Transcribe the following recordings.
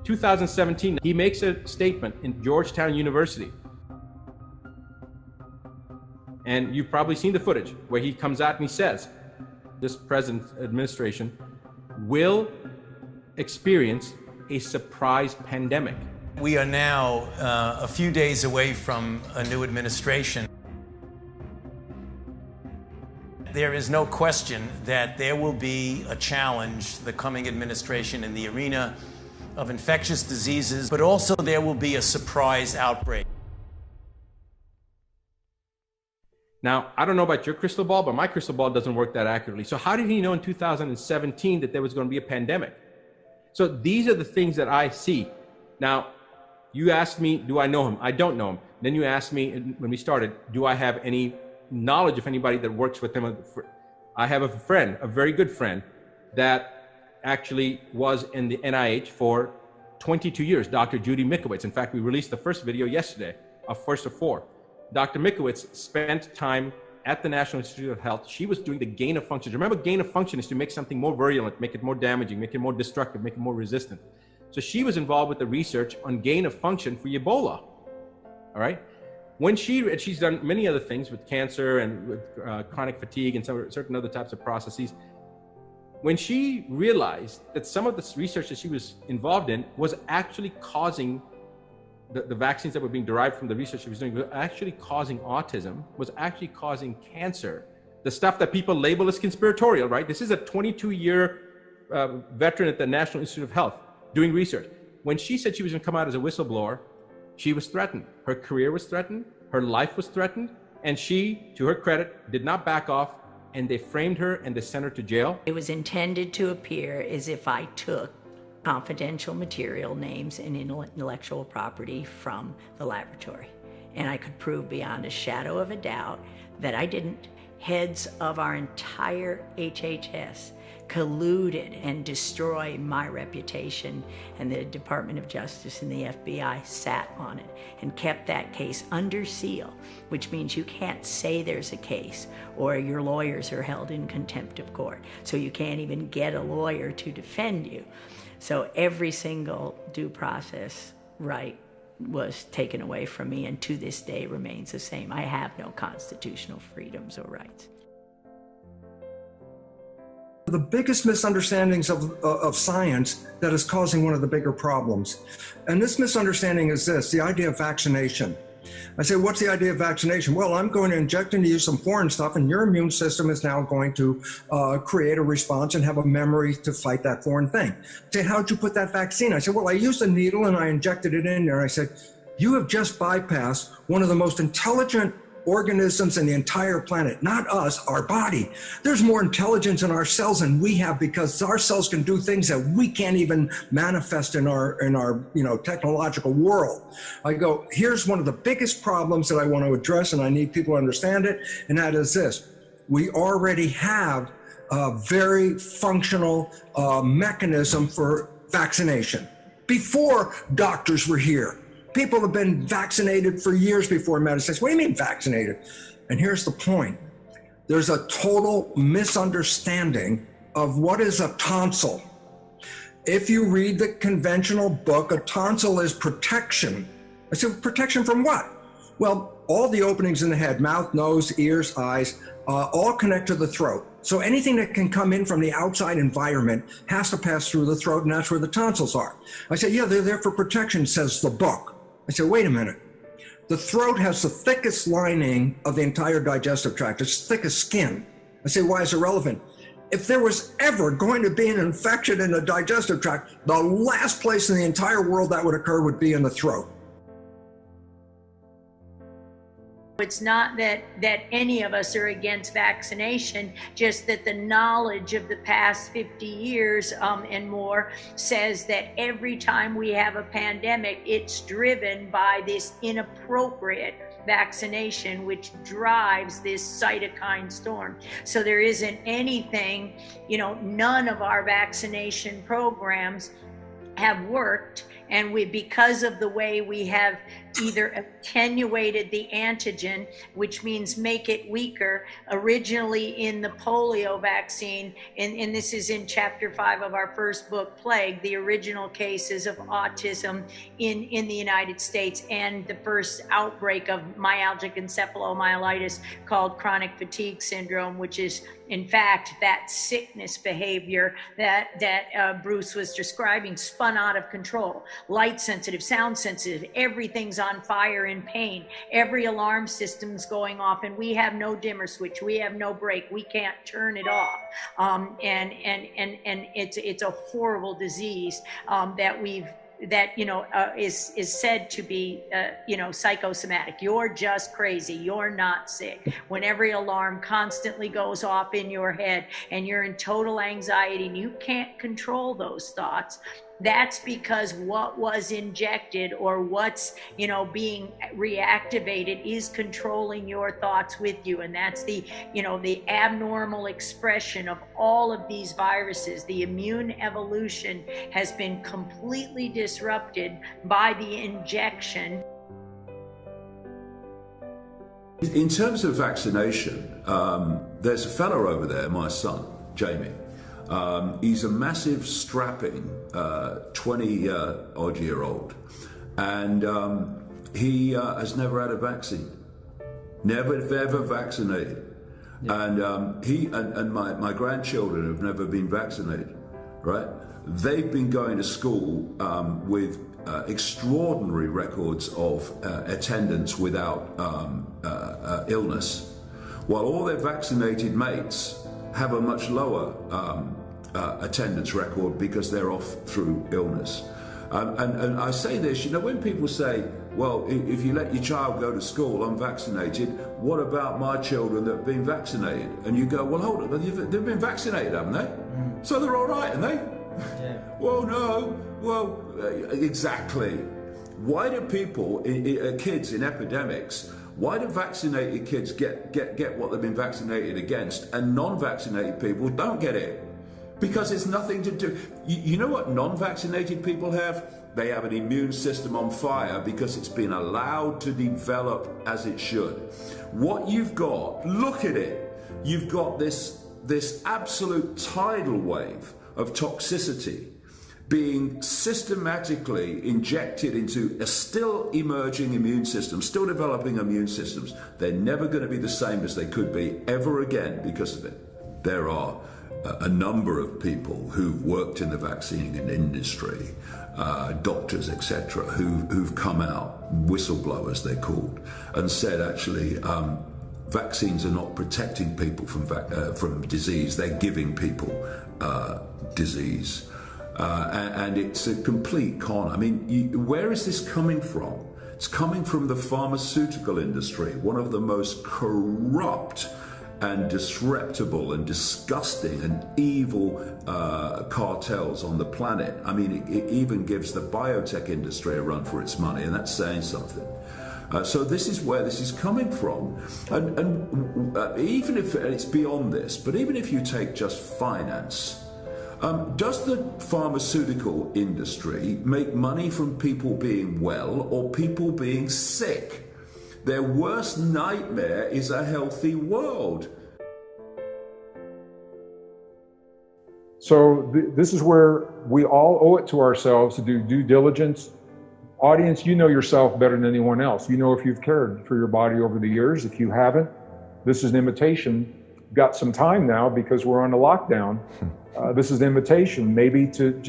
2017, he makes a statement in Georgetown University. And you've probably seen the footage where he comes out and he says, this present administration will experience a surprise pandemic. We are now a few days away from a new administration. There is no question that there will be a challenge, the coming administration, in the arena of infectious diseases, but also there will be a surprise outbreak. Now, I don't know about your crystal ball, but my crystal ball doesn't work that accurately. So how did he know in 2017 that there was going to be a pandemic? So these are the things that I see. Now, you asked me, do I know him? I don't know him. Then you asked me when we started, do I have any knowledge of anybody that works with him? I have a friend, a very good friend, that actually was in the NIH for 22 years, Dr. Judy Mickowitz. In fact, we released the first video yesterday, our first of 4. Dr. Mickowitz spent time at the National Institute of Health. She was doing the gain of function. Remember, gain of function is to make something more virulent, make it more damaging, make it more destructive, make it more resistant. So she was involved with the research on gain of function for Ebola, all right? When she's done many other things with cancer and with chronic fatigue and certain other types of processes. When she realized that some of the research that she was involved in was actually causing the vaccines that were being derived from the research she was doing were actually causing autism, was actually causing cancer, the stuff that people label as conspiratorial, right? This is a 22-year veteran at the National Institute of Health doing research. When she said she was going to come out as a whistleblower, she was threatened. Her career was threatened, her life was threatened, and she, to her credit, did not back off, and they framed her and they sent her to jail. It was intended to appear as if I took confidential material, names, and intellectual property from the laboratory. And I could prove beyond a shadow of a doubt that I didn't. Heads of our entire HHS colluded and destroyed my reputation, and the Department of Justice and the FBI sat on it and kept that case under seal, which means you can't say there's a case or your lawyers are held in contempt of court. So you can't even get a lawyer to defend you. So every single due process right was taken away from me, and to this day remains the same. I have no constitutional freedoms or rights. The biggest misunderstandings of science that is causing one of the bigger problems. And this misunderstanding is this, the idea of vaccination. I say, what's the idea of vaccination? Well, I'm going to inject into you some foreign stuff, and your immune system is now going to create a response and have a memory to fight that foreign thing. I say, how'd you put that vaccine? I said, well, I used a needle and I injected it in there. I said, you have just bypassed one of the most intelligent organisms in the entire planet, not us, our body. There's more intelligence in our cells than we have, because our cells can do things that we can't even manifest in our technological world. I go, here's one of the biggest problems that I want to address, and I need people to understand it, and that is this. We already have a very functional mechanism for vaccination. Before doctors were here, people have been vaccinated for years before medicine. What do you mean vaccinated? And here's the point. There's a total misunderstanding of what is a tonsil. If you read the conventional book, a tonsil is protection. I said, protection from what? Well, all the openings in the head, mouth, nose, ears, eyes, all connect to the throat. So anything that can come in from the outside environment has to pass through the throat, and that's where the tonsils are. I said, yeah, they're there for protection, says the book. I said, wait a minute. The throat has the thickest lining of the entire digestive tract. It's thick as skin. I say, why is it relevant? If there was ever going to be an infection in the digestive tract, the last place in the entire world that would occur would be in the throat. It's not that any of us are against vaccination, just that the knowledge of the past 50 years and more says that every time we have a pandemic, it's driven by this inappropriate vaccination, which drives this cytokine storm. So there isn't anything, none of our vaccination programs have worked, and because of the way we have either attenuated the antigen, which means make it weaker. Originally in the polio vaccine, and this is in chapter 5 of our first book, Plague, the original cases of autism in the United States, and the first outbreak of myalgic encephalomyelitis called chronic fatigue syndrome, which is in fact that sickness behavior that Bruce was describing, spun out of control. Light sensitive, sound sensitive, everything's on fire in pain. Every alarm system's going off, and we have no dimmer switch. We have no brake. We can't turn it off. And it's a horrible disease that is said to be psychosomatic. You're just crazy. You're not sick. When every alarm constantly goes off in your head and you're in total anxiety and you can't control those thoughts, that's because what was injected or what's being reactivated is controlling your thoughts with you. And that's the abnormal expression of all of these viruses. The immune evolution has been completely disrupted by the injection. In terms of vaccination, there's a fellow over there, my son, Jamie. He's a massive, strapping 20-odd-year-old, and he has never had a vaccine, never ever vaccinated. Yeah. And he and my grandchildren have never been vaccinated, right? They've been going to school with extraordinary records of attendance without illness, while all their vaccinated mates have a much lower attendance record because they're off through illness. And I say this, when people say, well, if you let your child go to school unvaccinated, what about my children that have been vaccinated? And you go, well, hold on, they've been vaccinated, haven't they? So they're all right, aren't they? Yeah. Well, no. Well, exactly. Why do people, kids in epidemics, why do vaccinated kids get what they've been vaccinated against, and non-vaccinated people don't get it? Because it's nothing to do. You know what non-vaccinated people have? They have an immune system on fire because it's been allowed to develop as it should. What you've got, look at it. You've got this absolute tidal wave of toxicity being systematically injected into a still emerging immune system, still developing immune systems. They're never going to be the same as they could be ever again because of it. There are a number of people who've worked in the vaccine industry, doctors, etc., who've come out, whistleblowers they're called, and said actually vaccines are not protecting people from disease, they're giving people disease. And it's a complete con. I mean, where is this coming from? It's coming from the pharmaceutical industry, one of the most corrupt and disreputable and disgusting and evil cartels on the planet. I mean, it even gives the biotech industry a run for its money, and that's saying something. So this is where this is coming from. And even if it's beyond this, but even if you take just finance, does the pharmaceutical industry make money from people being well or people being sick? Their worst nightmare is a healthy world. So this is where we all owe it to ourselves to do due diligence. Audience, you know yourself better than anyone else. You know if you've cared for your body over the years. If you haven't, this is an invitation. You've got some time now because we're on a lockdown. This is an invitation maybe to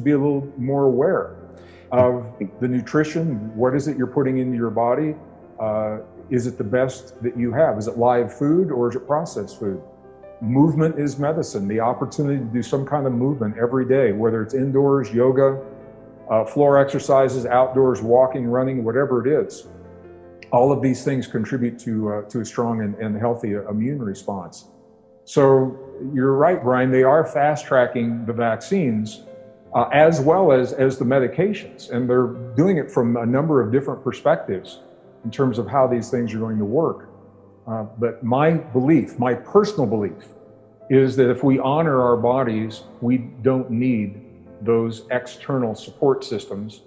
be a little more aware of the nutrition. What is it you're putting into your body? Is it the best that you have? Is it live food or is it processed food? Movement is medicine. The opportunity to do some kind of movement every day, whether it's indoors, yoga, floor exercises, outdoors, walking, running, whatever it is. All of these things contribute to a strong and healthy immune response. So you're right, Brian, they are fast tracking the vaccines as well as the medications. And they're doing it from a number of different perspectives in terms of how these things are going to work. But my personal belief, is that if we honor our bodies, we don't need those external support systems